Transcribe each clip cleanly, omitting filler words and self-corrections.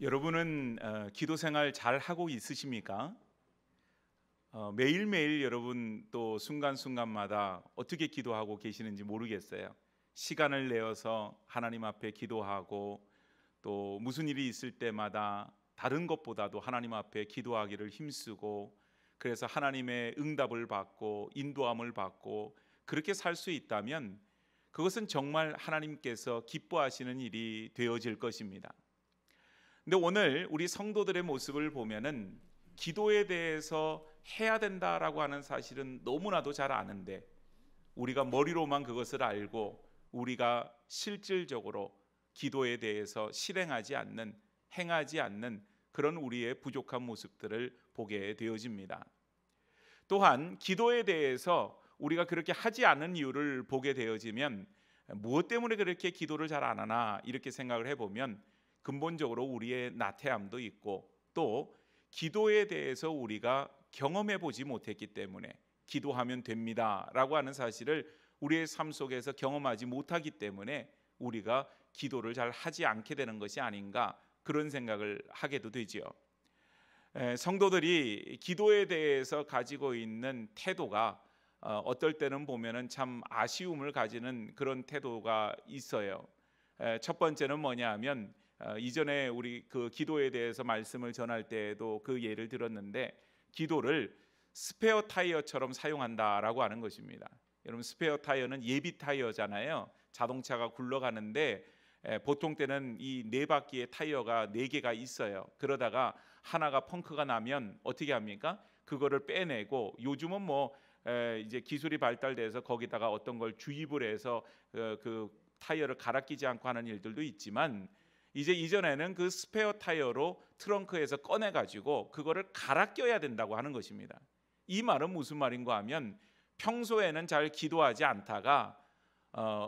여러분은 기도 생활 잘 하고 있으십니까? 매일매일 여러분 또 순간순간마다 어떻게 기도하고 계시는지 모르겠어요. 시간을 내어서 하나님 앞에 기도하고 또 무슨 일이 있을 때마다 다른 것보다도 하나님 앞에 기도하기를 힘쓰고 그래서 하나님의 응답을 받고 인도함을 받고 그렇게 살 수 있다면 그것은 정말 하나님께서 기뻐하시는 일이 되어질 것입니다. 근데 오늘 우리 성도들의 모습을 보면은 기도에 대해서 해야 된다라고 하는 사실은 너무나도 잘 아는데 우리가 머리로만 그것을 알고 우리가 실질적으로 기도에 대해서 실행하지 않는, 행하지 않는 그런 우리의 부족한 모습들을 보게 되어집니다. 또한 기도에 대해서 우리가 그렇게 하지 않는 이유를 보게 되어지면 무엇 때문에 그렇게 기도를 잘 안 하나 이렇게 생각을 해보면 근본적으로 우리의 나태함도 있고 또 기도에 대해서 우리가 경험해 보지 못했기 때문에 기도하면 됩니다라고 하는 사실을 우리의 삶 속에서 경험하지 못하기 때문에 우리가 기도를 잘 하지 않게 되는 것이 아닌가 그런 생각을 하게도 되지요. 성도들이 기도에 대해서 가지고 있는 태도가 어떨 때는 보면은 참 아쉬움을 가지는 그런 태도가 있어요. 첫 번째는 뭐냐 하면 이전에 우리 그 기도에 대해서 말씀을 전할 때에도 그 예를 들었는데 기도를 스페어 타이어처럼 사용한다라고 하는 것입니다. 여러분 스페어 타이어는 예비 타이어잖아요. 자동차가 굴러가는데 보통 때는 이 네 바퀴의 타이어가 네 개가 있어요. 그러다가 하나가 펑크가 나면 어떻게 합니까? 그거를 빼내고 요즘은 뭐 이제 기술이 발달돼서 거기다가 어떤 걸 주입을 해서 그 타이어를 갈아 끼지 않고 하는 일들도 있지만 이제 이전에는 그 스페어 타이어로 트렁크에서 꺼내 가지고 그거를 갈아 껴야 된다고 하는 것입니다. 이 말은 무슨 말인가 하면 평소에는 잘 기도하지 않다가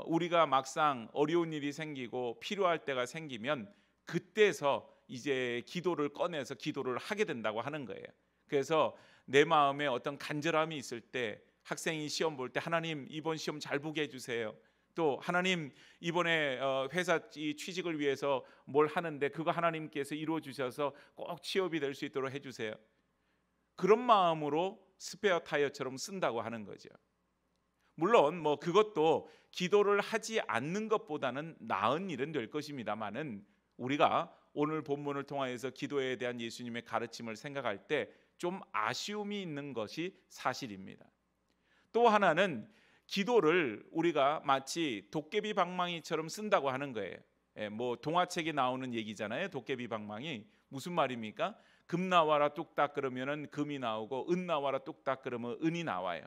우리가 막상 어려운 일이 생기고 필요할 때가 생기면 그때서 이제 기도를 꺼내서 기도를 하게 된다고 하는 거예요. 그래서 내 마음에 어떤 간절함이 있을 때 학생이 시험 볼 때 하나님 이번 시험 잘 보게 해주세요. 또 하나님 이번에 회사 취직을 위해서 뭘 하는데 그거 하나님께서 이루어 주셔서 꼭 취업이 될 수 있도록 해주세요. 그런 마음으로 스페어 타이어처럼 쓴다고 하는 거죠. 물론 뭐 그것도 기도를 하지 않는 것보다는 나은 일은 될 것입니다만은 우리가 오늘 본문을 통하여서 기도에 대한 예수님의 가르침을 생각할 때 좀 아쉬움이 있는 것이 사실입니다. 또 하나는 기도를 우리가 마치 도깨비 방망이처럼 쓴다고 하는 거예요. 뭐 동화책에 나오는 얘기잖아요. 도깨비 방망이 무슨 말입니까? 금 나와라 뚝딱 그러면은 금이 나오고 은 나와라 뚝딱 그러면 은이 나와요.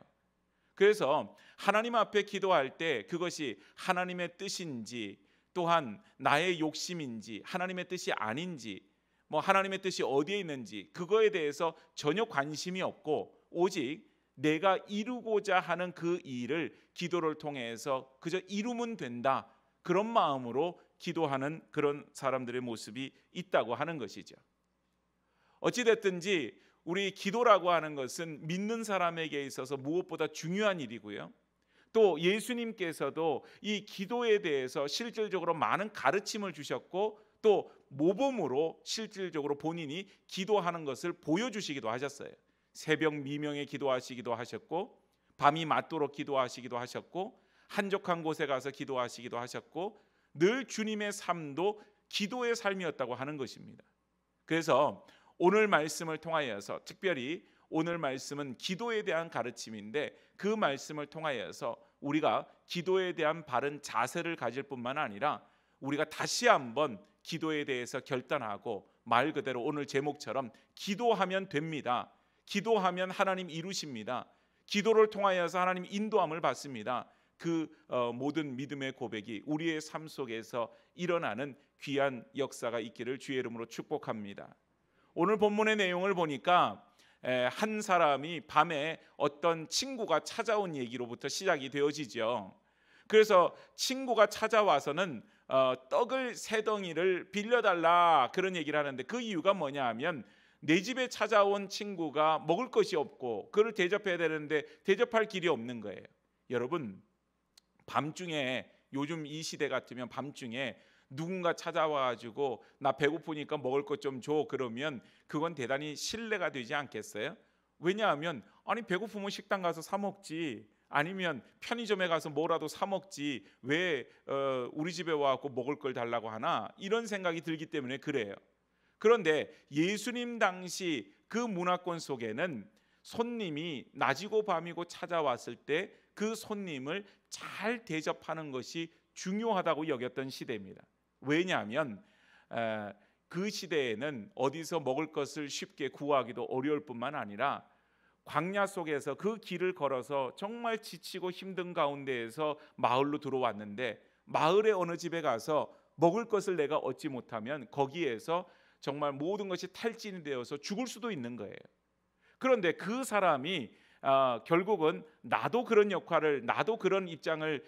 그래서 하나님 앞에 기도할 때 그것이 하나님의 뜻인지 또한 나의 욕심인지 하나님의 뜻이 아닌지 뭐 하나님의 뜻이 어디에 있는지 그거에 대해서 전혀 관심이 없고 오직 내가 이루고자 하는 그 일을 기도를 통해서 그저 이루면 된다 그런 마음으로 기도하는 그런 사람들의 모습이 있다고 하는 것이죠. 어찌됐든지 우리 기도라고 하는 것은 믿는 사람에게 있어서 무엇보다 중요한 일이고요. 또 예수님께서도 이 기도에 대해서 실질적으로 많은 가르침을 주셨고 또 모범으로 실질적으로 본인이 기도하는 것을 보여주시기도 하셨어요. 새벽 미명에 기도하시기도 하셨고 밤이 맞도록 기도하시기도 하셨고 한적한 곳에 가서 기도하시기도 하셨고 늘 주님의 삶도 기도의 삶이었다고 하는 것입니다. 그래서 오늘 말씀을 통하여서 특별히 오늘 말씀은 기도에 대한 가르침인데 그 말씀을 통하여서 우리가 기도에 대한 바른 자세를 가질 뿐만 아니라 우리가 다시 한번 기도에 대해서 결단하고 말 그대로 오늘 제목처럼 기도하면 됩니다. 기도하면 하나님 이루십니다. 기도를 통하여서 하나님 인도함을 받습니다. 그 모든 믿음의 고백이 우리의 삶 속에서 일어나는 귀한 역사가 있기를 주의 이름으로 축복합니다. 오늘 본문의 내용을 보니까 한 사람이 밤에 어떤 친구가 찾아온 얘기로부터 시작이 되어지죠. 그래서 친구가 찾아와서는 떡을 세 덩이를 빌려달라 그런 얘기를 하는데 그 이유가 뭐냐 하면 내 집에 찾아온 친구가 먹을 것이 없고 그를 대접해야 되는데 대접할 길이 없는 거예요. 여러분 밤중에 요즘 이 시대 같으면 밤중에 누군가 찾아와 가지고 나 배고프니까 먹을 것 좀 줘 그러면 그건 대단히 신뢰가 되지 않겠어요? 왜냐하면 아니 배고프면 식당 가서 사 먹지, 아니면 편의점에 가서 뭐라도 사 먹지, 왜 우리 집에 와갖고 먹을 걸 달라고 하나, 이런 생각이 들기 때문에 그래요. 그런데 예수님 당시 그 문화권 속에는 손님이 낮이고 밤이고 찾아왔을 때 그 손님을 잘 대접하는 것이 중요하다고 여겼던 시대입니다. 왜냐하면 그 시대에는 어디서 먹을 것을 쉽게 구하기도 어려울 뿐만 아니라 광야 속에서 그 길을 걸어서 정말 지치고 힘든 가운데에서 마을로 들어왔는데, 마을의 어느 집에 가서 먹을 것을 내가 얻지 못하면 거기에서 정말 모든 것이 탈진이 되어서 죽을 수도 있는 거예요. 그런데 그 사람이 결국은 나도 그런 역할을, 나도 그런 입장에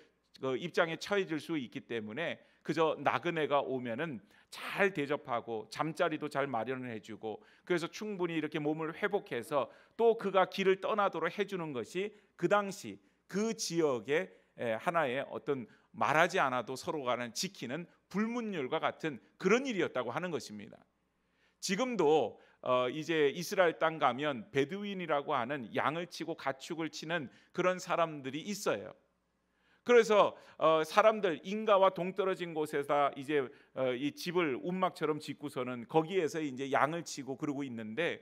처해질 수 있기 때문에 그저 나그네가 오면은 잘 대접하고 잠자리도 잘 마련을 해주고, 그래서 충분히 이렇게 몸을 회복해서 또 그가 길을 떠나도록 해주는 것이 그 당시 그 지역의 하나의 어떤 말하지 않아도 서로가 지키는 불문율과 같은 그런 일이었다고 하는 것입니다. 지금도 이제 이스라엘 땅 가면 베두인이라고 하는 양을 치고 가축을 치는 그런 사람들이 있어요. 그래서 사람들 인가와 동떨어진 곳에다 이제 이 집을 움막처럼 짓고서는 거기에서 이제 양을 치고 그러고 있는데,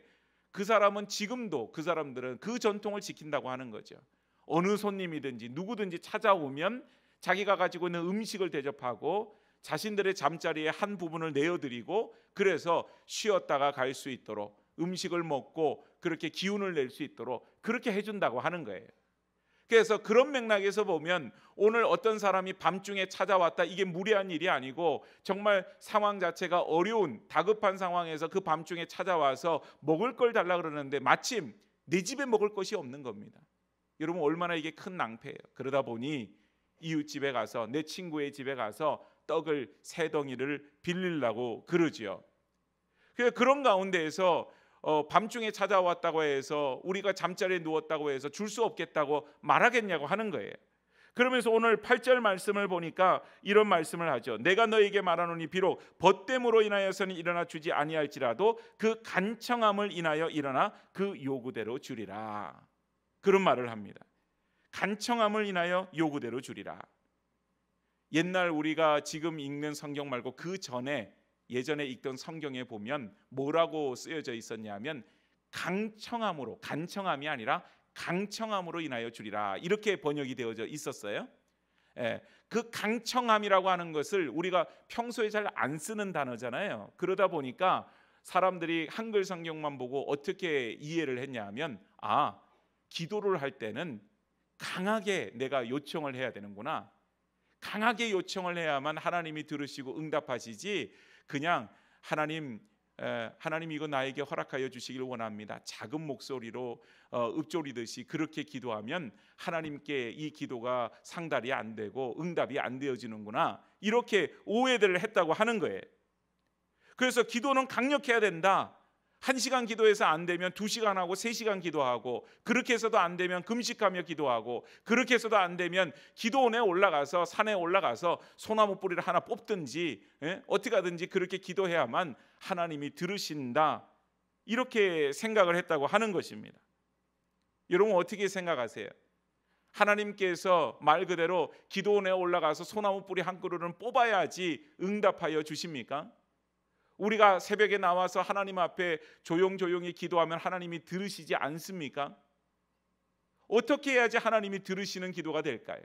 그 사람은 지금도 그 사람들은 그 전통을 지킨다고 하는 거죠. 어느 손님이든지 누구든지 찾아오면 자기가 가지고 있는 음식을 대접하고 자신들의 잠자리의 한 부분을 내어드리고, 그래서 쉬었다가 갈 수 있도록 음식을 먹고 그렇게 기운을 낼 수 있도록 그렇게 해준다고 하는 거예요. 그래서 그런 맥락에서 보면 오늘 어떤 사람이 밤중에 찾아왔다, 이게 무례한 일이 아니고 정말 상황 자체가 어려운 다급한 상황에서 그 밤중에 찾아와서 먹을 걸 달라 그러는데 마침 내 집에 먹을 것이 없는 겁니다. 여러분 얼마나 이게 큰 낭패예요. 그러다 보니 이웃집에 가서, 내 친구의 집에 가서 떡을 세 덩이를 빌리려고 그러지요. 그런 가운데에서 밤중에 찾아왔다고 해서 우리가 잠자리에 누웠다고 해서 줄 수 없겠다고 말하겠냐고 하는 거예요. 그러면서 오늘 8절 말씀을 보니까 이런 말씀을 하죠. 내가 너에게 말하노니 비록 벗됨으로 인하여서는 일어나 주지 아니할지라도 그 간청함을 인하여 일어나 그 요구대로 주리라. 그런 말을 합니다. 간청함을 인하여 요구대로 주리라. 옛날 우리가 지금 읽는 성경 말고 그 전에 예전에 읽던 성경에 보면 뭐라고 쓰여져 있었냐면 강청함으로, 간청함이 아니라 강청함으로 인하여 주리라, 이렇게 번역이 되어져 있었어요. 그 강청함이라고 하는 것을 우리가 평소에 잘 안 쓰는 단어잖아요. 그러다 보니까 사람들이 한글 성경만 보고 어떻게 이해를 했냐면, 기도를 할 때는 강하게 내가 요청을 해야 되는구나, 강하게 요청을 해야만 하나님이 들으시고 응답하시지, 그냥 하나님 이거 나에게 허락하여 주시길 원합니다, 작은 목소리로 읊조리듯이 그렇게 기도하면 하나님께 이 기도가 상달이 안 되고 응답이 안 되어지는구나, 이렇게 오해들을 했다고 하는 거예요. 그래서 기도는 강력해야 된다. 1시간 기도해서 안 되면 2시간 하고 3시간 기도하고, 그렇게 해서도 안 되면 금식하며 기도하고, 그렇게 해서도 안 되면 기도원에 올라가서, 산에 올라가서 소나무 뿌리를 하나 뽑든지 어떻게 하든지 그렇게 기도해야만 하나님이 들으신다, 이렇게 생각을 했다고 하는 것입니다. 여러분 어떻게 생각하세요? 하나님께서 말 그대로 기도원에 올라가서 소나무 뿌리 한 그루는 뽑아야지 응답하여 주십니까? 우리가 새벽에 나와서 하나님 앞에 조용조용히 기도하면 하나님이 들으시지 않습니까? 어떻게 해야지 하나님이 들으시는 기도가 될까요?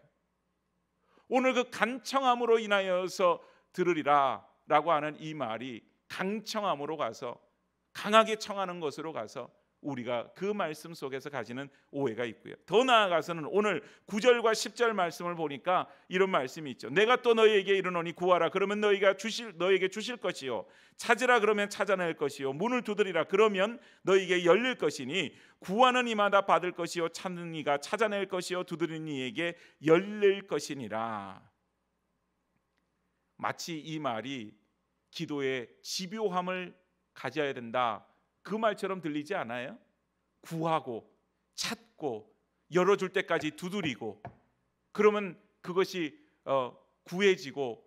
오늘 그 간청함으로 인하여서 들으리라 라고 하는 이 말이 강청함으로 가서, 강하게 청하는 것으로 가서 우리가 그 말씀 속에서 가지는 오해가 있고요. 더 나아가서는 오늘 9절과 10절 말씀을 보니까 이런 말씀이 있죠. 내가 또 너희에게 이르노니 구하라 그러면 너에게 주실 것이요, 찾으라 그러면 찾아낼 것이요, 문을 두드리라 그러면 너희에게 열릴 것이니 구하는 이마다 받을 것이요, 찾는 이가 찾아낼 것이요, 두드리는 이에게 열릴 것이니라. 마치 이 말이 기도의 집요함을 가져야 된다, 그 말처럼 들리지 않아요? 구하고 찾고 열어줄 때까지 두드리고, 그러면 그것이 구해지고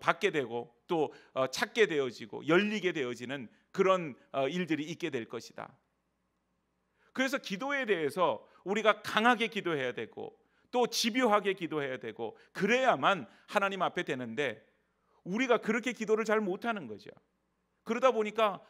받게 되고 또 찾게 되어지고 열리게 되어지는 그런 일들이 있게 될 것이다. 그래서 기도에 대해서 우리가 강하게 기도해야 되고 또 집요하게 기도해야 되고 그래야만 하나님 앞에 되는데 우리가 그렇게 기도를 잘 못하는 거죠. 그러다 보니까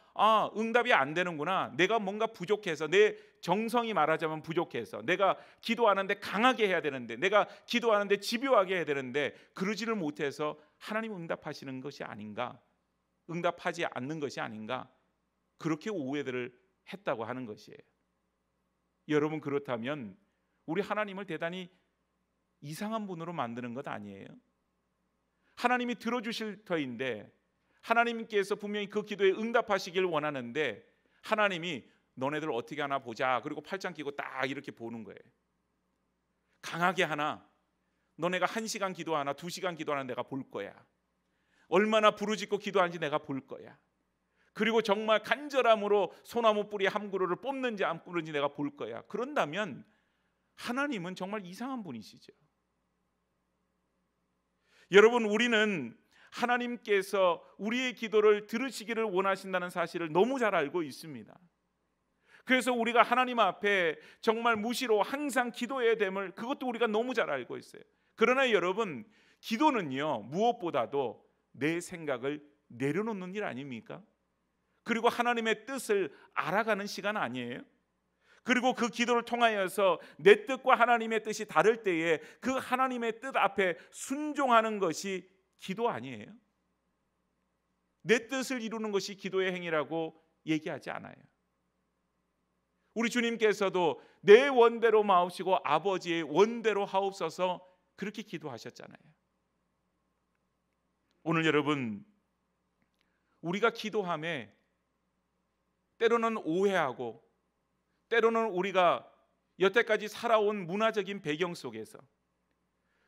응답이 안 되는구나. 내가 뭔가 부족해서, 내 정성이 말하자면 부족해서, 내가 기도하는데 강하게 해야 되는데, 내가 기도하는데 집요하게 해야 되는데 그러지를 못해서 하나님 응답하시는 것이 아닌가, 응답하지 않는 것이 아닌가, 그렇게 오해들을 했다고 하는 것이에요. 여러분, 그렇다면 우리 하나님을 대단히 이상한 분으로 만드는 것 아니에요? 하나님이 들어주실 터인데, 하나님께서 분명히 그 기도에 응답하시길 원하는데 하나님이 너네들 어떻게 하나 보자, 그리고 팔짱 끼고 딱 이렇게 보는 거예요. 강하게 하나, 너네가 1시간 기도하나 2시간 기도하나 내가 볼 거야. 얼마나 부르짖고 기도하는지 내가 볼 거야. 그리고 정말 간절함으로 소나무 뿌리 한 그루를 뽑는지 안 뽑는지 내가 볼 거야. 그런다면 하나님은 정말 이상한 분이시죠. 여러분, 우리는 하나님께서 우리의 기도를 들으시기를 원하신다는 사실을 너무 잘 알고 있습니다. 그래서 우리가 하나님 앞에 정말 무시로 항상 기도해야 됨을, 그것도 우리가 너무 잘 알고 있어요. 그러나 여러분, 기도는요, 무엇보다도 내 생각을 내려놓는 일 아닙니까? 그리고 하나님의 뜻을 알아가는 시간 아니에요? 그리고 그 기도를 통하여서 내 뜻과 하나님의 뜻이 다를 때에 그 하나님의 뜻 앞에 순종하는 것이 기도 아니에요? 내 뜻을 이루는 것이 기도의 행위라고 얘기하지 않아요. 우리 주님께서도 내 원대로 마옵시고 아버지의 원대로 하옵소서, 그렇게 기도하셨잖아요. 오늘 여러분, 우리가 기도함에 때로는 오해하고 때로는 우리가 여태까지 살아온 문화적인 배경 속에서,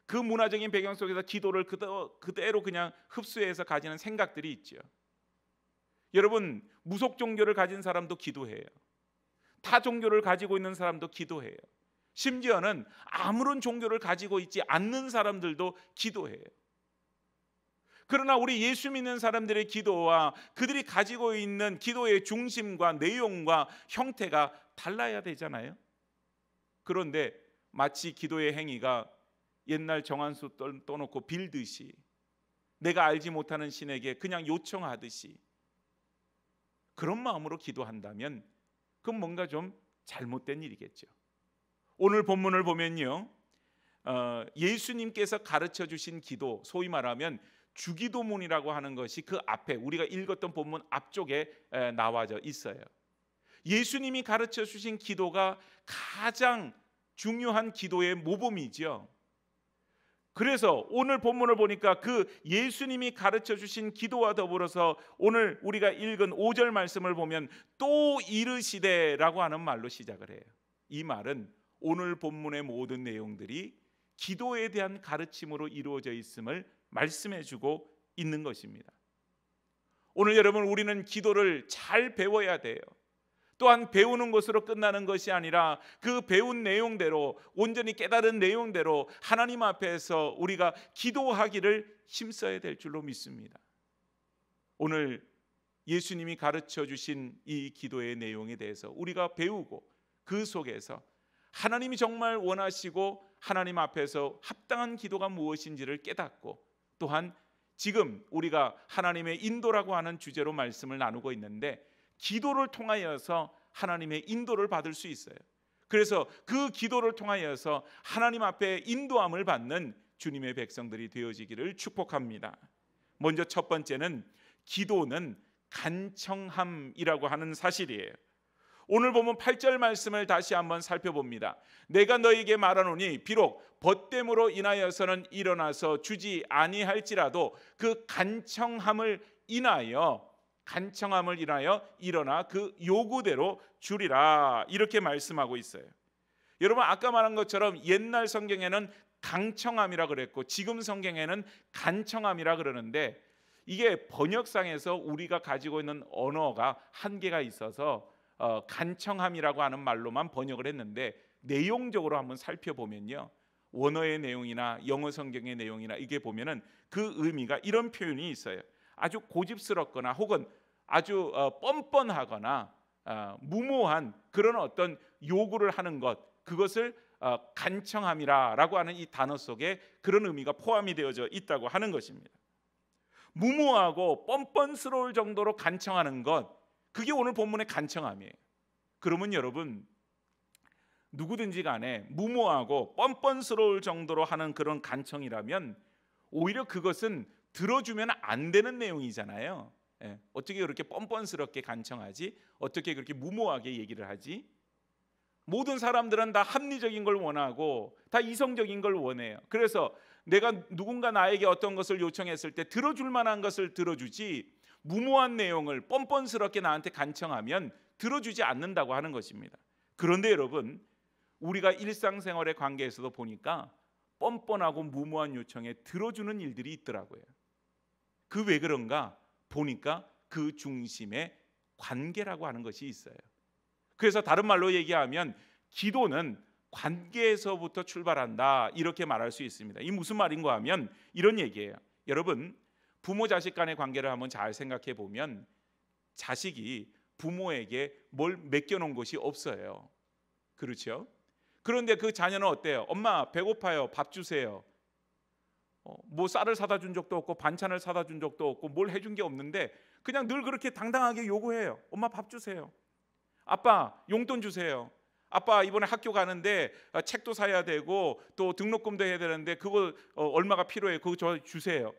그 문화적인 배경 속에서 기도를 그대로 그냥 흡수해서 가지는 생각들이 있죠. 여러분, 무속 종교를 가진 사람도 기도해요. 타 종교를 가지고 있는 사람도 기도해요. 심지어는 아무런 종교를 가지고 있지 않는 사람들도 기도해요. 그러나 우리 예수 믿는 사람들의 기도와 그들이 가지고 있는 기도의 중심과 내용과 형태가 달라야 되잖아요. 그런데 마치 기도의 행위가 옛날 정한수 떠놓고 빌듯이, 내가 알지 못하는 신에게 그냥 요청하듯이 그런 마음으로 기도한다면 그건 뭔가 좀 잘못된 일이겠죠. 오늘 본문을 보면요, 예수님께서 가르쳐 주신 기도, 소위 말하면 주기도문이라고 하는 것이 그 앞에, 우리가 읽었던 본문 앞쪽에 나와져 있어요. 예수님이 가르쳐 주신 기도가 가장 중요한 기도의 모범이죠. 그래서 오늘 본문을 보니까 그 예수님이 가르쳐 주신 기도와 더불어서 오늘 우리가 읽은 5절 말씀을 보면 또 이르시되라고 하는 말로 시작을 해요. 이 말은 오늘 본문의 모든 내용들이 기도에 대한 가르침으로 이루어져 있음을 말씀해 주고 있는 것입니다. 오늘 여러분, 우리는 기도를 잘 배워야 돼요. 또한 배우는 것으로 끝나는 것이 아니라 그 배운 내용대로, 온전히 깨달은 내용대로 하나님 앞에서 우리가 기도하기를 힘써야 될 줄로 믿습니다. 오늘 예수님이 가르쳐 주신 이 기도의 내용에 대해서 우리가 배우고 그 속에서 하나님이 정말 원하시고 하나님 앞에서 합당한 기도가 무엇인지를 깨닫고, 또한 지금 우리가 하나님의 인도라고 하는 주제로 말씀을 나누고 있는데 기도를 통하여서 하나님의 인도를 받을 수 있어요. 그래서 그 기도를 통하여서 하나님 앞에 인도함을 받는 주님의 백성들이 되어지기를 축복합니다. 먼저 첫 번째는 기도는 간청함이라고 하는 사실이에요. 오늘 보면 8절 말씀을 다시 한번 살펴봅니다. 내가 너에게 말하노니 비록 벗됨으로 인하여서는 일어나서 주지 아니할지라도 그 간청함을 인하여 일어나 그 요구대로 주리라, 이렇게 말씀하고 있어요. 여러분, 아까 말한 것처럼 옛날 성경에는 강청함이라 그랬고 지금 성경에는 간청함이라 그러는데, 이게 번역상에서 우리가 가지고 있는 언어가 한계가 있어서 간청함이라고 하는 말로만 번역을 했는데, 내용적으로 한번 살펴보면요, 원어의 내용이나 영어 성경의 내용이나 이게 보면은 그 의미가 이런 표현이 있어요. 아주 고집스럽거나 혹은 아주 뻔뻔하거나 무모한 그런 어떤 요구를 하는 것, 그것을 간청함이라고 하는 이 단어 속에 그런 의미가 포함이 되어져 있다고 하는 것입니다. 무모하고 뻔뻔스러울 정도로 간청하는 것, 그게 오늘 본문의 간청함이에요. 그러면 여러분, 누구든지 간에 무모하고 뻔뻔스러울 정도로 하는 그런 간청이라면 오히려 그것은 들어주면 안 되는 내용이잖아요. 어떻게 그렇게 뻔뻔스럽게 간청하지? 어떻게 그렇게 무모하게 얘기를 하지? 모든 사람들은 다 합리적인 걸 원하고 다 이성적인 걸 원해요. 그래서 내가 누군가 나에게 어떤 것을 요청했을 때 들어줄 만한 것을 들어주지, 무모한 내용을 뻔뻔스럽게 나한테 간청하면 들어주지 않는다고 하는 것입니다. 그런데 여러분, 우리가 일상생활의 관계에서도 보니까 뻔뻔하고 무모한 요청에 들어주는 일들이 있더라고요. 그 왜 그런가 보니까 그 중심에 관계라고 하는 것이 있어요. 그래서 다른 말로 얘기하면 기도는 관계에서부터 출발한다, 이렇게 말할 수 있습니다. 이 무슨 말인가 하면 이런 얘기예요. 여러분, 부모 자식 간의 관계를 한번 잘 생각해 보면 자식이 부모에게 뭘 맡겨놓은 것이 없어요. 그렇죠? 그런데 그 자녀는 어때요? 엄마 배고파요, 밥 주세요. 뭐 쌀을 사다 준 적도 없고 반찬을 사다 준 적도 없고 뭘 해준 게 없는데 그냥 늘 그렇게 당당하게 요구해요. 엄마 밥 주세요. 아빠 용돈 주세요. 아빠 이번에 학교 가는데 책도 사야 되고 또 등록금도 해야 되는데 그거 얼마가 필요해요. 그거 저 주세요.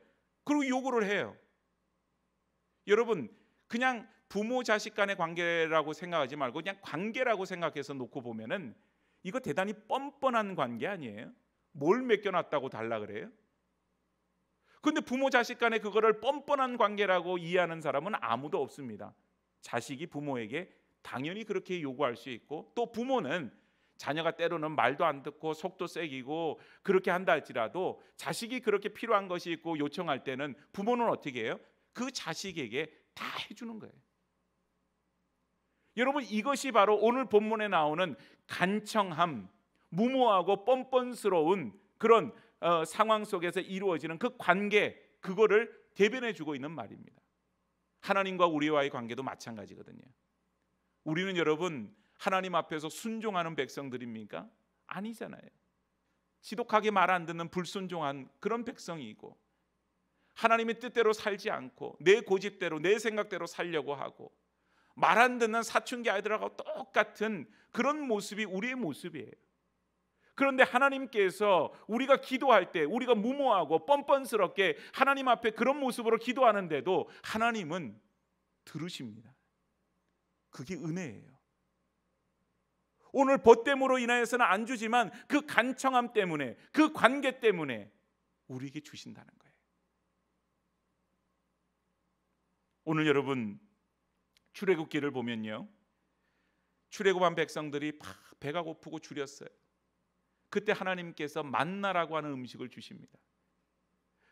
그리고 요구를 해요. 여러분, 그냥 부모 자식 간의 관계라고 생각하지 말고 그냥 관계라고 생각해서 놓고 보면은 이거 대단히 뻔뻔한 관계 아니에요? 뭘 맡겨놨다고 달라 그래요? 근데 부모 자식 간에 그거를 뻔뻔한 관계라고 이해하는 사람은 아무도 없습니다. 자식이 부모에게 당연히 그렇게 요구할 수 있고, 또 부모는 자녀가 때로는 말도 안 듣고 속도 세기고 그렇게 한다 할지라도 자식이 그렇게 필요한 것이 있고 요청할 때는 부모는 어떻게 해요? 그 자식에게 다 해주는 거예요. 여러분, 이것이 바로 오늘 본문에 나오는 간청함, 무모하고 뻔뻔스러운 그런 상황 속에서 이루어지는 그 관계, 그거를 대변해 주고 있는 말입니다. 하나님과 우리와의 관계도 마찬가지거든요. 우리는 여러분 하나님 앞에서 순종하는 백성들입니까? 아니잖아요. 지독하게 말 안 듣는 불순종한 그런 백성이고, 하나님의 뜻대로 살지 않고 내 고집대로 내 생각대로 살려고 하고 말 안 듣는 사춘기 아이들하고 똑같은 그런 모습이 우리의 모습이에요. 그런데 하나님께서 우리가 기도할 때 우리가 무모하고 뻔뻔스럽게 하나님 앞에 그런 모습으로 기도하는데도 하나님은 들으십니다. 그게 은혜예요. 오늘 벗됨으로 인하여서는 안 주지만 그 간청함 때문에, 그 관계 때문에 우리에게 주신다는 거예요. 오늘 여러분 출애굽기를 보면요, 출애굽한 백성들이 배가 고프고 줄였어요. 그때 하나님께서 만나라고 하는 음식을 주십니다.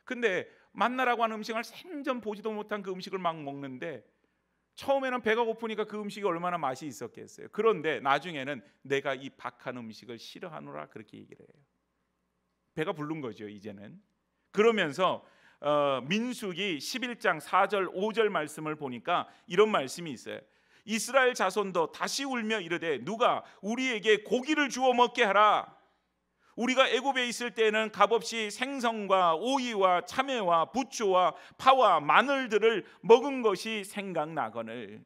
근데 만나라고 하는 음식을 생전 보지도 못한 그 음식을 막 먹는데 처음에는 배가 고프니까 그 음식이 얼마나 맛이 있었겠어요. 그런데 나중에는 내가 이 박한 음식을 싫어하노라, 그렇게 얘기를 해요. 배가 부른 거죠 이제는. 그러면서 민수기 11장 4절 5절 말씀을 보니까 이런 말씀이 있어요. 이스라엘 자손도 다시 울며 이르되 누가 우리에게 고기를 주어 먹게 하라. 우리가 애굽에 있을 때에는 값없이 생선과 오이와 참외와 부추와 파와 마늘들을 먹은 것이 생각나거늘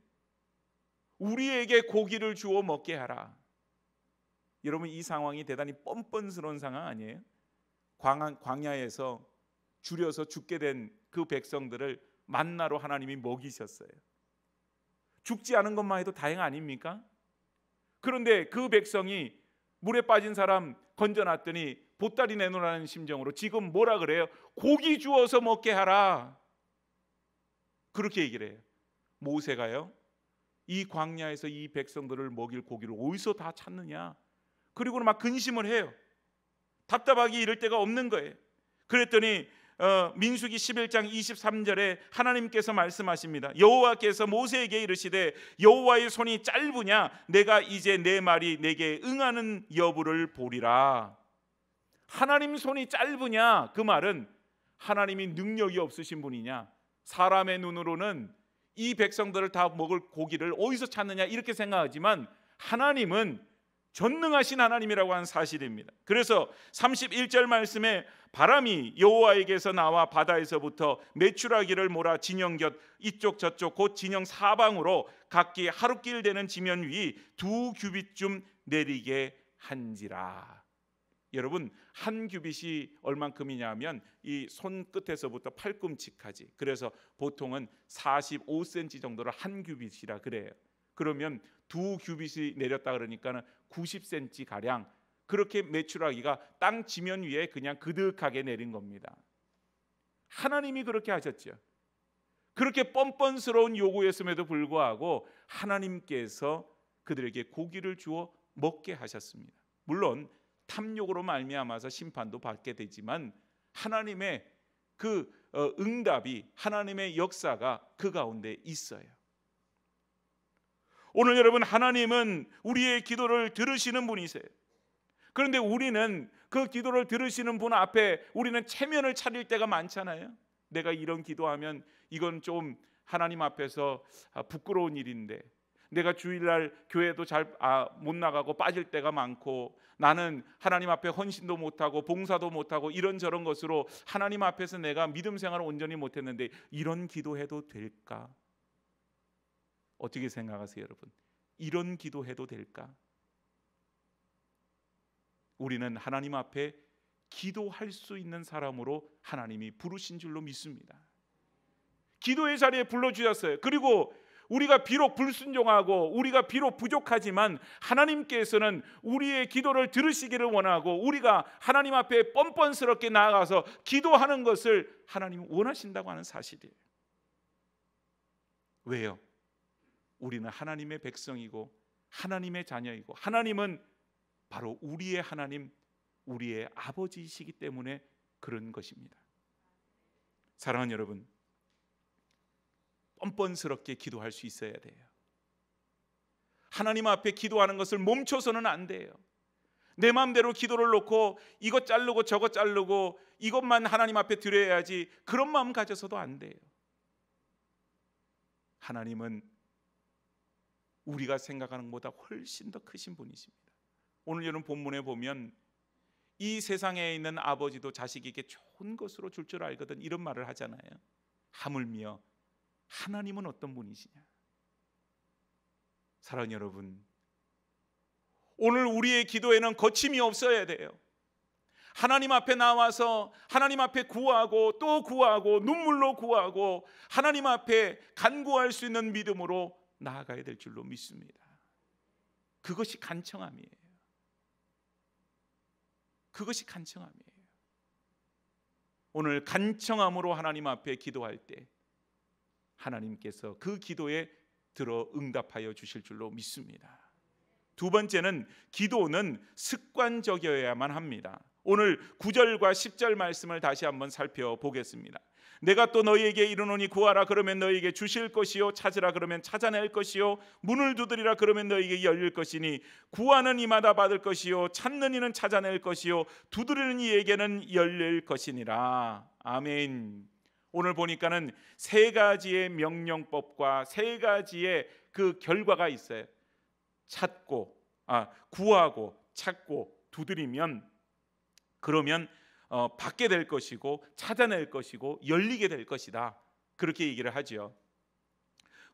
우리에게 고기를 주어 먹게 하라. 여러분, 이 상황이 대단히 뻔뻔스러운 상황 아니에요? 광야에서 줄여서 죽게 된 그 백성들을 만나로 하나님이 먹이셨어요. 죽지 않은 것만 해도 다행 아닙니까? 그런데 그 백성이 물에 빠진 사람 건져놨더니 보따리 내놓으라는 심정으로 지금 뭐라 그래요? 고기 주어서 먹게 하라, 그렇게 얘기를 해요. 모세가요, 이 광야에서 이 백성들을 먹일 고기를 어디서 다 찾느냐, 그리고는 막 근심을 해요. 답답하기 이를 데가 없는 거예요. 그랬더니 민수기 11장 23절에 하나님께서 말씀하십니다. 여호와께서 모세에게 이르시되 여호와의 손이 짧으냐, 내가 이제 내 말이 내게 응하는 여부를 보리라. 하나님 손이 짧으냐? 그 말은 하나님이 능력이 없으신 분이냐? 사람의 눈으로는 이 백성들을 다 먹을 고기를 어디서 찾느냐 이렇게 생각하지만 하나님은 전능하신 하나님이라고 하는 사실입니다. 그래서 31절 말씀에 바람이 여호와에게서 나와 바다에서부터 메추라기를 몰아 진영 곁 이쪽 저쪽 곧 진영 사방으로 각기 하루길 되는 지면 위 2규빗쯤 내리게 한지라. 여러분, 한 규빗이 얼만큼이냐면 이 손끝에서부터 팔꿈치까지, 그래서 보통은 45cm 정도를 한 규빗이라 그래요. 그러면 2규빗이 내렸다 그러니까는 90cm 가량, 그렇게 메추라기가 땅 지면 위에 그냥 그득하게 내린 겁니다. 하나님이 그렇게 하셨죠. 그렇게 뻔뻔스러운 요구였음에도 불구하고 하나님께서 그들에게 고기를 주어 먹게 하셨습니다. 물론 탐욕으로 말미암아서 심판도 받게 되지만 하나님의 그 응답이, 하나님의 역사가 그 가운데 있어요. 오늘 여러분, 하나님은 우리의 기도를 들으시는 분이세요. 그런데 우리는 그 기도를 들으시는 분 앞에 우리는 체면을 차릴 때가 많잖아요. 내가 이런 기도하면 이건 좀 하나님 앞에서 부끄러운 일인데, 내가 주일날 교회도 잘 못 나가고 빠질 때가 많고, 나는 하나님 앞에 헌신도 못하고 봉사도 못하고 이런저런 것으로 하나님 앞에서 내가 믿음 생활을 온전히 못했는데 이런 기도해도 될까? 어떻게 생각하세요, 여러분? 이런 기도해도 될까? 우리는 하나님 앞에 기도할 수 있는 사람으로 하나님이 부르신 줄로 믿습니다. 기도의 자리에 불러주셨어요. 그리고 우리가 비록 불순종하고 우리가 비록 부족하지만 하나님께서는 우리의 기도를 들으시기를 원하고 우리가 하나님 앞에 뻔뻔스럽게 나아가서 기도하는 것을 하나님이 원하신다고 하는 사실이에요. 왜요? 우리는 하나님의 백성이고 하나님의 자녀이고 하나님은 바로 우리의 하나님, 우리의 아버지이시기 때문에 그런 것입니다. 사랑하는 여러분, 뻔뻔스럽게 기도할 수 있어야 돼요. 하나님 앞에 기도하는 것을 멈춰서는 안 돼요. 내 마음대로 기도를 놓고 이것 자르고 저것 자르고 이것만 하나님 앞에 드려야지, 그런 마음 가져서도 안 돼요. 하나님은 우리가 생각하는 것보다 훨씬 더 크신 분이십니다. 오늘 여러분 본문에 보면 이 세상에 있는 아버지도 자식에게 좋은 것으로 줄 줄 알거든, 이런 말을 하잖아요. 하물며 하나님은 어떤 분이시냐? 사랑하는 여러분, 오늘 우리의 기도에는 거침이 없어야 돼요. 하나님 앞에 나와서 하나님 앞에 구하고 또 구하고 눈물로 구하고 하나님 앞에 간구할 수 있는 믿음으로 나아가야 될 줄로 믿습니다. 그것이 간청함이에요. 그것이 간청함이에요. 오늘 간청함으로 하나님 앞에 기도할 때 하나님께서 그 기도에 들어 응답하여 주실 줄로 믿습니다. 두 번째는 기도는 습관적이어야만 합니다. 오늘 9절과 10절 말씀을 다시 한번 살펴보겠습니다. 내가 또 너희에게 이르노니 구하라 그러면 너희에게 주실 것이요, 찾으라 그러면 찾아낼 것이요, 문을 두드리라 그러면 너희에게 열릴 것이니 구하는 이마다 받을 것이요, 찾는 이는 찾아낼 것이요, 두드리는 이에게는 열릴 것이니라. 아멘. 오늘 보니까는 세 가지의 명령법과 세 가지의 그 결과가 있어요. 구하고 찾고 두드리면 그러면 받게 될 것이고 찾아낼 것이고 열리게 될 것이다, 그렇게 얘기를 하죠.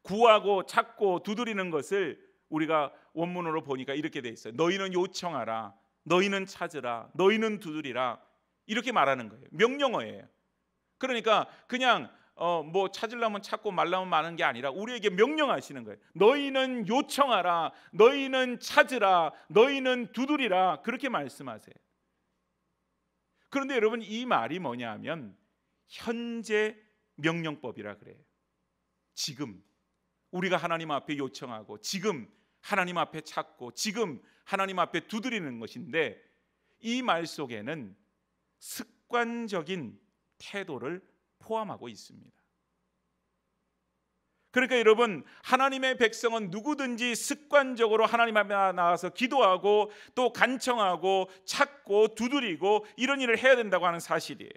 구하고 찾고 두드리는 것을 우리가 원문으로 보니까 이렇게 돼 있어요. 너희는 요청하라, 너희는 찾으라, 너희는 두드리라, 이렇게 말하는 거예요. 명령어예요. 그러니까 그냥 뭐 찾으려면 찾고 말라면 마는 게 아니라 우리에게 명령하시는 거예요. 너희는 요청하라, 너희는 찾으라, 너희는 두드리라, 그렇게 말씀하세요. 그런데 여러분, 이 말이 뭐냐면 현재 명령법이라 그래요. 지금 우리가 하나님 앞에 요청하고 지금 하나님 앞에 찾고 지금 하나님 앞에 두드리는 것인데, 이 말 속에는 습관적인 태도를 포함하고 있습니다. 그러니까 여러분, 하나님의 백성은 누구든지 습관적으로 하나님 앞에 나와서 기도하고 또 간청하고 찾고 두드리고 이런 일을 해야 된다고 하는 사실이에요.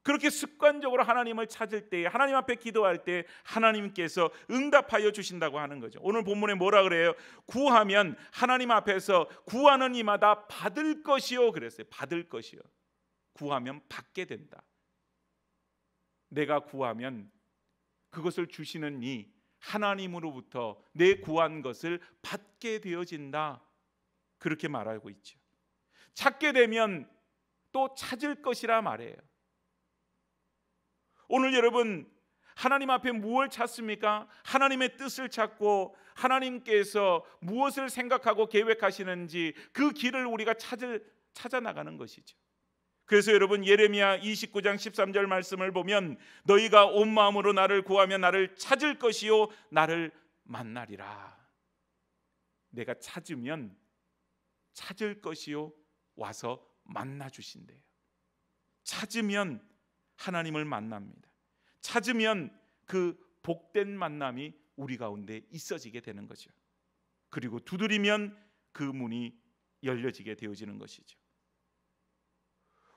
그렇게 습관적으로 하나님을 찾을 때, 하나님 앞에 기도할 때 하나님께서 응답하여 주신다고 하는 거죠. 오늘 본문에 뭐라 그래요? 구하면 하나님 앞에서 구하는 이마다 받을 것이요 그랬어요. 받을 것이요. 구하면 받게 된다. 내가 구하면 그것을 주시는 이 하나님으로부터 내 구한 것을 받게 되어진다. 그렇게 말하고 있죠. 찾게 되면 또 찾을 것이라 말해요. 오늘 여러분, 하나님 앞에 무엇을 찾습니까? 하나님의 뜻을 찾고 하나님께서 무엇을 생각하고 계획하시는지 그 길을 우리가 찾아 나가는 것이죠. 그래서 여러분, 예레미야 29장 13절 말씀을 보면 너희가 온 마음으로 나를 구하면 나를 찾을 것이요 나를 만나리라. 내가 찾으면 찾을 것이요 와서 만나 주신대요. 찾으면 하나님을 만납니다. 찾으면 그 복된 만남이 우리 가운데 있어지게 되는 거죠. 그리고 두드리면 그 문이 열려지게 되어지는 것이죠.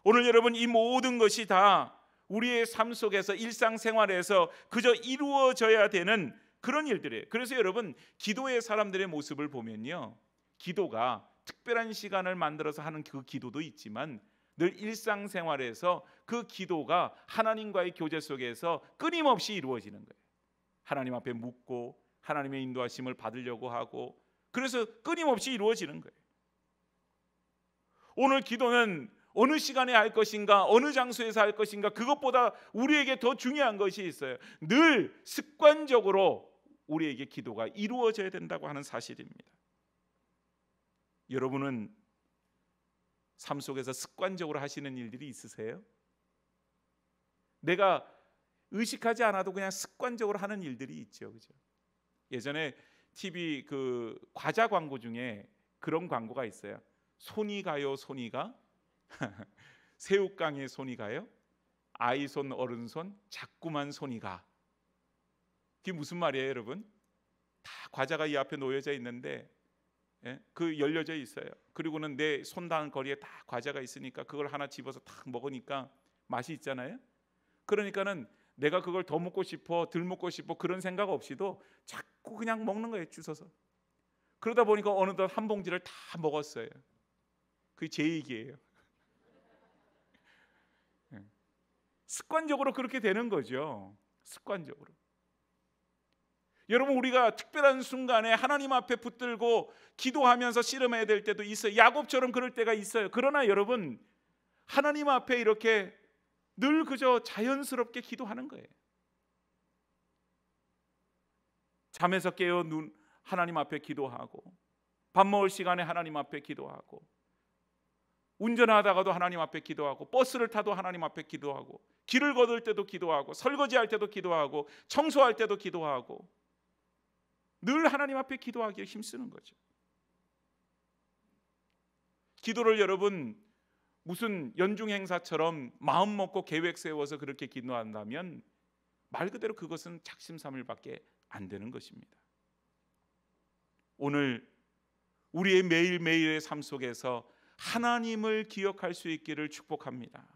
오늘 여러분, 이 모든 것이 다 우리의 삶 속에서 일상생활에서 그저 이루어져야 되는 그런 일들이에요. 그래서 여러분, 기도의 사람들의 모습을 보면요, 기도가 특별한 시간을 만들어서 하는 그 기도도 있지만 늘 일상생활에서 그 기도가 하나님과의 교제 속에서 끊임없이 이루어지는 거예요. 하나님 앞에 묻고 하나님의 인도하심을 받으려고 하고, 그래서 끊임없이 이루어지는 거예요. 오늘 기도는 어느 시간에 할 것인가, 어느 장소에서 할 것인가, 그것보다 우리에게 더 중요한 것이 있어요. 늘 습관적으로 우리에게 기도가 이루어져야 된다고 하는 사실입니다. 여러분은 삶 속에서 습관적으로 하시는 일들이 있으세요? 내가 의식하지 않아도 그냥 습관적으로 하는 일들이 있죠, 그죠? 예전에 TV 그 과자 광고 중에 그런 광고가 있어요. 손이 가요, 손이 가. 새우깡에 손이 가요. 아이 손, 어른 손, 자꾸만 손이 가. 그게 무슨 말이에요, 여러분? 다 과자가 이 앞에 놓여져 있는데, 그 열려져 있어요. 그리고는 내 손 닿은 거리에 다 과자가 있으니까 그걸 하나 집어서 딱 먹으니까 맛이 있잖아요. 그러니까는 내가 그걸 더 먹고 싶어, 덜 먹고 싶어 그런 생각 없이도 자꾸 그냥 먹는 거예요, 주워서. 그러다 보니까 어느덧 한 봉지를 다 먹었어요. 그게 제 얘기예요. 습관적으로 그렇게 되는 거죠. 습관적으로. 여러분, 우리가 특별한 순간에 하나님 앞에 붙들고 기도하면서 씨름해야 될 때도 있어요. 야곱처럼 그럴 때가 있어요. 그러나 여러분, 하나님 앞에 이렇게 늘 그저 자연스럽게 기도하는 거예요. 잠에서 깨어 하나님 앞에 기도하고, 밥 먹을 시간에 하나님 앞에 기도하고, 운전하다가도 하나님 앞에 기도하고, 버스를 타도 하나님 앞에 기도하고, 길을 걷을 때도 기도하고, 설거지할 때도 기도하고, 청소할 때도 기도하고, 늘 하나님 앞에 기도하기에 힘쓰는 거죠. 기도를 여러분 무슨 연중 행사처럼 마음 먹고 계획 세워서 그렇게 기도한다면 말 그대로 그것은 작심삼일밖에 안 되는 것입니다. 오늘 우리의 매일매일의 삶 속에서 하나님을 기억할 수 있기를 축복합니다.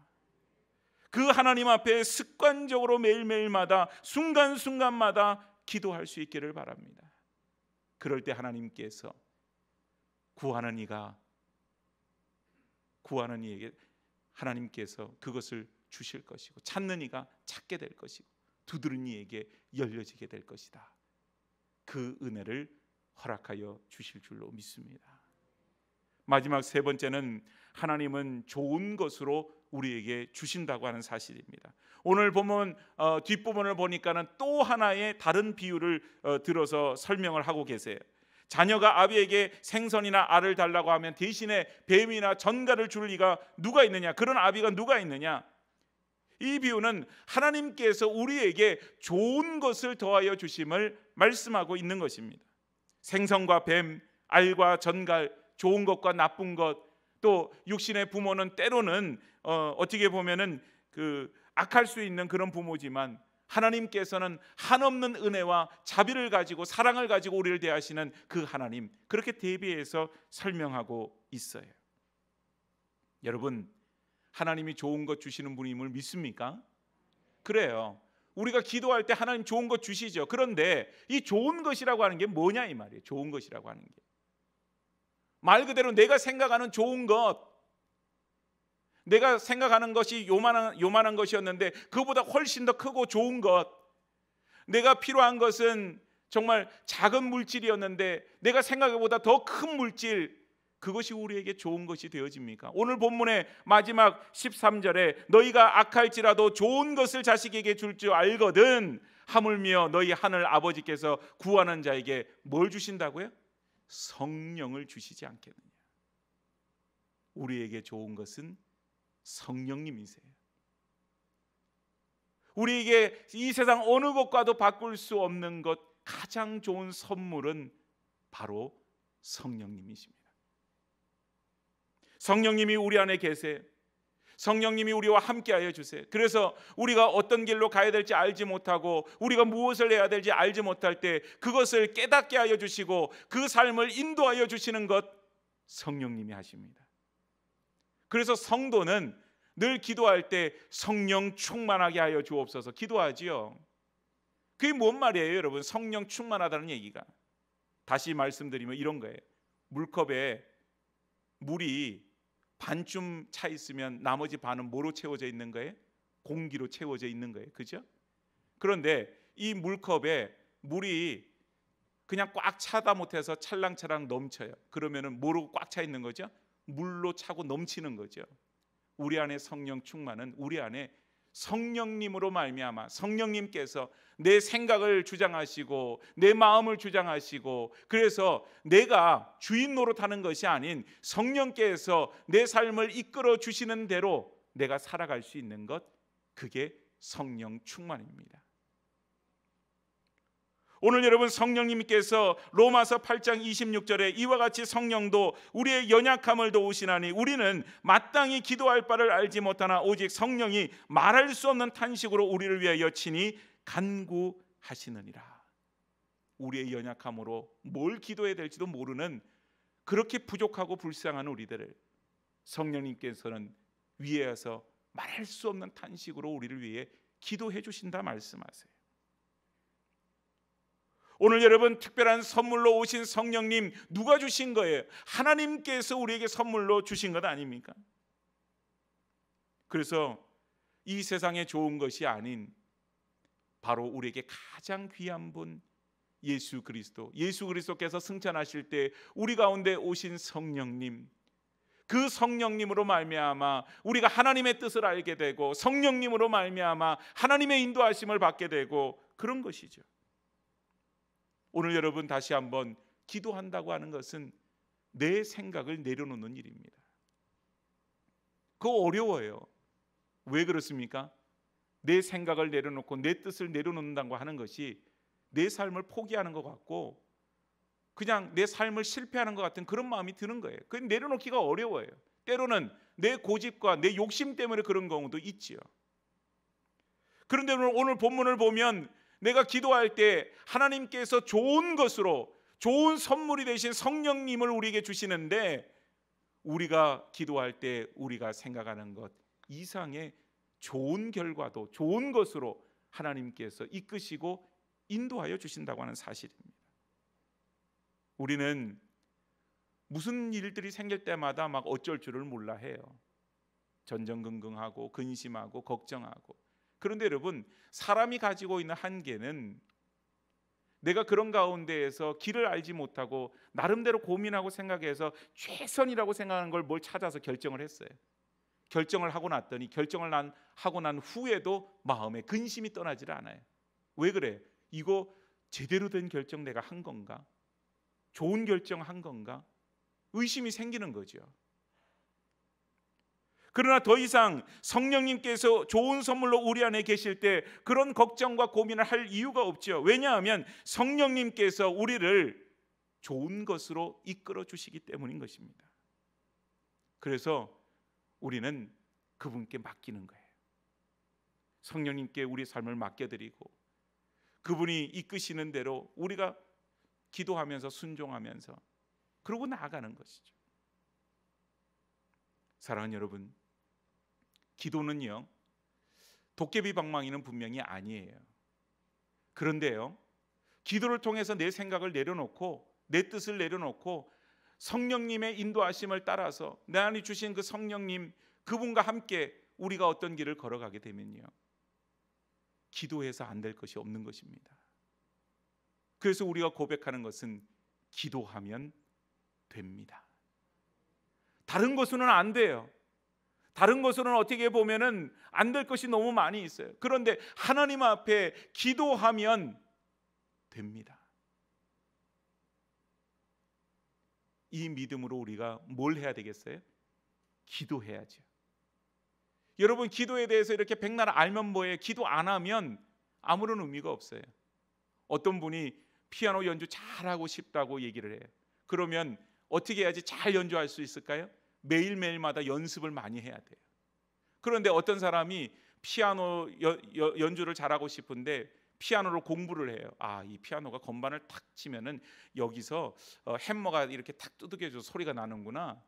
그 하나님 앞에 습관적으로 매일매일마다 순간순간마다 기도할 수 있기를 바랍니다. 그럴 때 하나님께서 구하는 이에게 하나님께서 그것을 주실 것이고, 찾는 이가 찾게 될 것이고, 두드리는 이에게 열려지게 될 것이다. 그 은혜를 허락하여 주실 줄로 믿습니다. 마지막 세 번째는 하나님은 좋은 것으로 우리에게 주신다고 하는 사실입니다. 오늘 보면 뒷부분을 보니까는 또 하나의 다른 비유를 들어서 설명을 하고 계세요. 자녀가 아비에게 생선이나 알을 달라고 하면 대신에 뱀이나 전갈을 줄 리가 누가 있느냐? 그런 아비가 누가 있느냐? 이 비유는 하나님께서 우리에게 좋은 것을 더하여 주심을 말씀하고 있는 것입니다. 생선과 뱀, 알과 전갈, 좋은 것과 나쁜 것, 또 육신의 부모는 때로는 어떻게 보면은 그 악할 수 있는 그런 부모지만 하나님께서는 한없는 은혜와 자비를 가지고 사랑을 가지고 우리를 대하시는 그 하나님, 그렇게 대비해서 설명하고 있어요. 여러분, 하나님이 좋은 것 주시는 분임을 믿습니까? 그래요. 우리가 기도할 때 하나님 좋은 것 주시죠. 그런데 이 좋은 것이라고 하는 게 뭐냐 이 말이에요. 좋은 것이라고 하는 게 말 그대로 내가 생각하는 좋은 것, 내가 생각하는 것이 요만한 것이었는데 그보다 훨씬 더 크고 좋은 것, 내가 필요한 것은 정말 작은 물질이었는데 내가 생각보다 더 큰 물질, 그것이 우리에게 좋은 것이 되어집니까? 오늘 본문의 마지막 13절에 너희가 악할지라도 좋은 것을 자식에게 줄 줄 알거든 하물며 너희 하늘 아버지께서 구하는 자에게 뭘 주신다고요? 성령을 주시지 않겠느냐. 우리에게 좋은 것은 성령님이세요. 우리에게 이 세상 어느 것과도 바꿀 수 없는 것, 가장 좋은 선물은 바로 성령님이십니다. 성령님이 우리 안에 계세요. 성령님이 우리와 함께하여 주세요. 그래서 우리가 어떤 길로 가야 될지 알지 못하고 우리가 무엇을 해야 될지 알지 못할 때 그것을 깨닫게 하여 주시고 그 삶을 인도하여 주시는 것, 성령님이 하십니다. 그래서 성도는 늘 기도할 때 성령 충만하게 하여 주옵소서 기도하지요. 그게 뭔 말이에요, 여러분? 성령 충만하다는 얘기가, 다시 말씀드리면 이런 거예요. 물컵에 물이 반쯤 차 있으면 나머지 반은 뭐로 채워져 있는 거예요? 공기로 채워져 있는 거예요. 그죠? 그런데 이 물컵에 물이 그냥 꽉 차다 못해서 찰랑찰랑 넘쳐요. 그러면은 뭐로 꽉 차 있는 거죠? 물로 차고 넘치는 거죠. 우리 안에 성령 충만은 우리 안에 성령님으로 말미암아 성령님께서 내 생각을 주장하시고 내 마음을 주장하시고, 그래서 내가 주인 노릇하는 것이 아닌 성령께서 내 삶을 이끌어 주시는 대로 내가 살아갈 수 있는 것, 그게 성령 충만입니다. 오늘 여러분, 성령님께서 로마서 8장 26절에 이와 같이 성령도 우리의 연약함을 도우시나니 우리는 마땅히 기도할 바를 알지 못하나 오직 성령이 말할 수 없는 탄식으로 우리를 위하여 친히 간구하시느니라. 우리의 연약함으로 뭘 기도해야 될지도 모르는 그렇게 부족하고 불쌍한 우리들을 성령님께서는 위에서 말할 수 없는 탄식으로 우리를 위해 기도해 주신다 말씀하세요. 오늘 여러분, 특별한 선물로 오신 성령님 누가 주신 거예요? 하나님께서 우리에게 선물로 주신 것 아닙니까? 그래서 이 세상에 좋은 것이 아닌 바로 우리에게 가장 귀한 분 예수 그리스도, 예수 그리스도께서 승천하실 때 우리 가운데 오신 성령님, 그 성령님으로 말미암아 우리가 하나님의 뜻을 알게 되고 성령님으로 말미암아 하나님의 인도하심을 받게 되고 그런 것이죠. 오늘 여러분, 다시 한번 기도한다고 하는 것은 내 생각을 내려놓는 일입니다. 그거 어려워요. 왜 그렇습니까? 내 생각을 내려놓고 내 뜻을 내려놓는다고 하는 것이 내 삶을 포기하는 것 같고 그냥 내 삶을 실패하는 것 같은 그런 마음이 드는 거예요. 그 내려놓기가 어려워요. 때로는 내 고집과 내 욕심 때문에 그런 경우도 있지요. 그런데 오늘 본문을 보면 내가 기도할 때 하나님께서 좋은 것으로, 좋은 선물이 되신 성령님을 우리에게 주시는데 우리가 기도할 때 우리가 생각하는 것 이상의 좋은 결과도 좋은 것으로 하나님께서 이끄시고 인도하여 주신다고 하는 사실입니다. 우리는 무슨 일들이 생길 때마다 막 어쩔 줄을 몰라 해요. 전전긍긍하고 근심하고 걱정하고. 그런데 여러분, 사람이 가지고 있는 한계는 내가 그런 가운데에서 길을 알지 못하고 나름대로 고민하고 생각해서 최선이라고 생각하는 걸 뭘 찾아서 결정을 했어요. 결정을 하고 났더니 하고 난 후에도 마음에 근심이 떠나질 않아요. 왜 그래? 이거 제대로 된 결정 내가 한 건가? 좋은 결정 한 건가? 의심이 생기는 거죠. 그러나 더 이상 성령님께서 좋은 선물로 우리 안에 계실 때 그런 걱정과 고민을 할 이유가 없죠. 왜냐하면 성령님께서 우리를 좋은 것으로 이끌어 주시기 때문인 것입니다. 그래서 우리는 그분께 맡기는 거예요. 성령님께 우리 삶을 맡겨드리고 그분이 이끄시는 대로 우리가 기도하면서 순종하면서 그러고 나아가는 것이죠. 사랑하는 여러분, 기도는요 도깨비 방망이는 분명히 아니에요. 그런데요 기도를 통해서 내 생각을 내려놓고 내 뜻을 내려놓고 성령님의 인도하심을 따라서 내 안에 주신 그 성령님 그분과 함께 우리가 어떤 길을 걸어가게 되면요 기도해서 안 될 것이 없는 것입니다. 그래서 우리가 고백하는 것은 기도하면 됩니다. 다른 것으로는 안 돼요. 다른 것으로는 어떻게 보면은 안 될 것이 너무 많이 있어요. 그런데 하나님 앞에 기도하면 됩니다. 이 믿음으로 우리가 뭘 해야 되겠어요? 기도해야죠. 여러분 기도에 대해서 이렇게 백날 알면 뭐예요? 기도 안 하면 아무런 의미가 없어요. 어떤 분이 피아노 연주 잘하고 싶다고 얘기를 해요. 그러면 어떻게 해야지 잘 연주할 수 있을까요? 매일매일마다 연습을 많이 해야 돼요. 그런데 어떤 사람이 피아노 연주를 잘하고 싶은데 피아노로 공부를 해요. 이 피아노가 건반을 탁 치면은 여기서 햄머가 이렇게 탁 두들겨져 소리가 나는구나.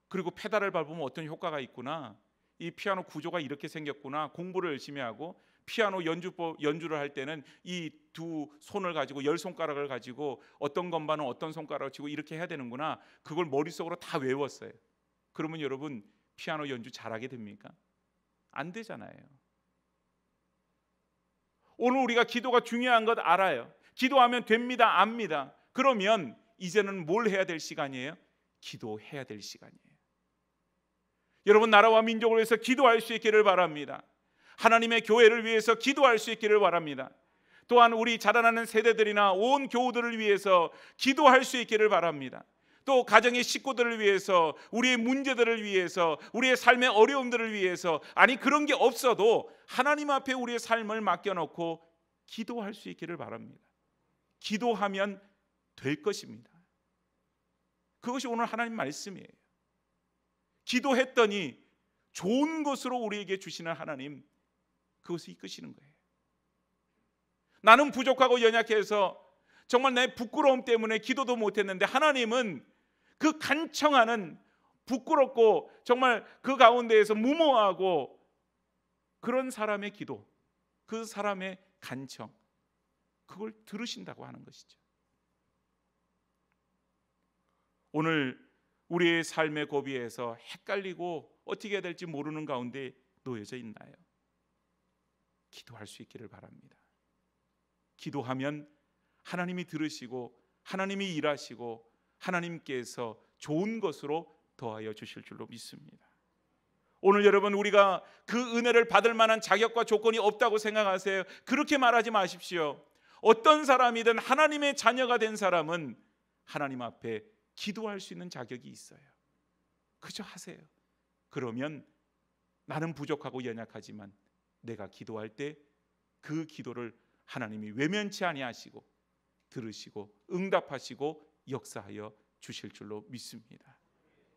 그리고 페달을 밟으면 어떤 효과가 있구나. 이 피아노 구조가 이렇게 생겼구나. 공부를 열심히 하고 피아노 연주를 할 때는 이 두 손을 가지고 10손가락을 가지고 어떤 건반은 어떤 손가락을 치고 이렇게 해야 되는구나. 그걸 머릿속으로 다 외웠어요. 그러면 여러분 피아노 연주 잘하게 됩니까? 안 되잖아요. 오늘 우리가 기도가 중요한 것 알아요. 기도하면 됩니다. 압니다. 그러면 이제는 뭘 해야 될 시간이에요? 기도해야 될 시간이에요. 여러분 나라와 민족을 위해서 기도할 수 있기를 바랍니다. 하나님의 교회를 위해서 기도할 수 있기를 바랍니다. 또한 우리 자라나는 세대들이나 온 교우들을 위해서 기도할 수 있기를 바랍니다. 또 가정의 식구들을 위해서, 우리의 문제들을 위해서, 우리의 삶의 어려움들을 위해서, 아니 그런 게 없어도 하나님 앞에 우리의 삶을 맡겨놓고 기도할 수 있기를 바랍니다. 기도하면 될 것입니다. 그것이 오늘 하나님 말씀이에요. 기도했더니 좋은 것으로 우리에게 주시는 하나님, 그것을 이끄시는 거예요. 나는 부족하고 연약해서 정말 내 부끄러움 때문에 기도도 못했는데 하나님은 그 간청하는 부끄럽고 정말 그 가운데에서 무모하고 그런 사람의 기도, 그 사람의 간청, 그걸 들으신다고 하는 것이죠. 오늘 우리의 삶의 고비에서 헷갈리고 어떻게 해야 될지 모르는 가운데 놓여져 있나요? 기도할 수 있기를 바랍니다. 기도하면 하나님이 들으시고 하나님이 일하시고 하나님께서 좋은 것으로 더하여 주실 줄로 믿습니다. 오늘 여러분 우리가 그 은혜를 받을 만한 자격과 조건이 없다고 생각하세요? 그렇게 말하지 마십시오. 어떤 사람이든 하나님의 자녀가 된 사람은 하나님 앞에 기도할 수 있는 자격이 있어요. 그저 하세요. 그러면 나는 부족하고 연약하지만 내가 기도할 때 그 기도를 하나님이 외면치 아니하시고 들으시고 응답하시고 역사하여 주실 줄로 믿습니다.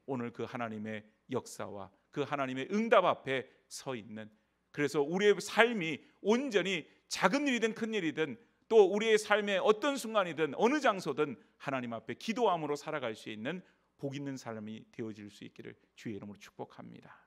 오늘 그 하나님의 역사와 그 하나님의 응답 앞에 서 있는, 그래서 우리의 삶이 온전히 작은 일이든 큰 일이든 또 우리의 삶의 어떤 순간이든 어느 장소든 하나님 앞에 기도함으로 살아갈 수 있는 복 있는 삶이 되어질 수 있기를 주의 이름으로 축복합니다.